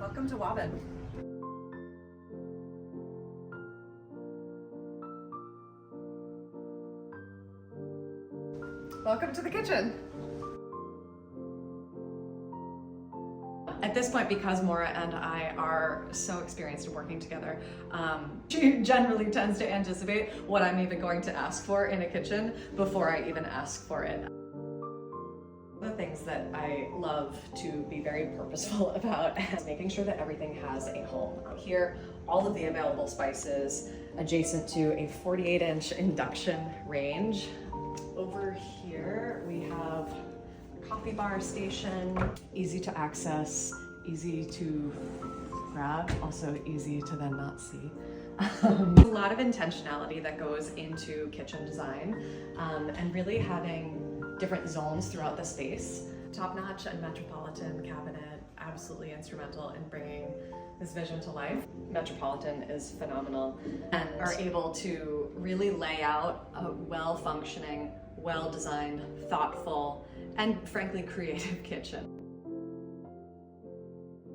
Welcome to Wobbin. Welcome to the kitchen. At this point, because Maura and I are so experienced in working together, she generally tends to anticipate what I'm even going to ask for in a kitchen before I even ask for it. The things that I love to be very purposeful about is making sure that everything has a home. Here, all of the available spices adjacent to a 48-inch induction range. Over here, we have a coffee bar station, easy to access, easy to grab, also easy to then not see. A lot of intentionality that goes into kitchen design and really having different zones throughout the space. Top Notch and Metropolitan Cabinet, absolutely instrumental in bringing this vision to life. Metropolitan is phenomenal and are able to really lay out a well-functioning, well-designed, thoughtful, and frankly creative kitchen.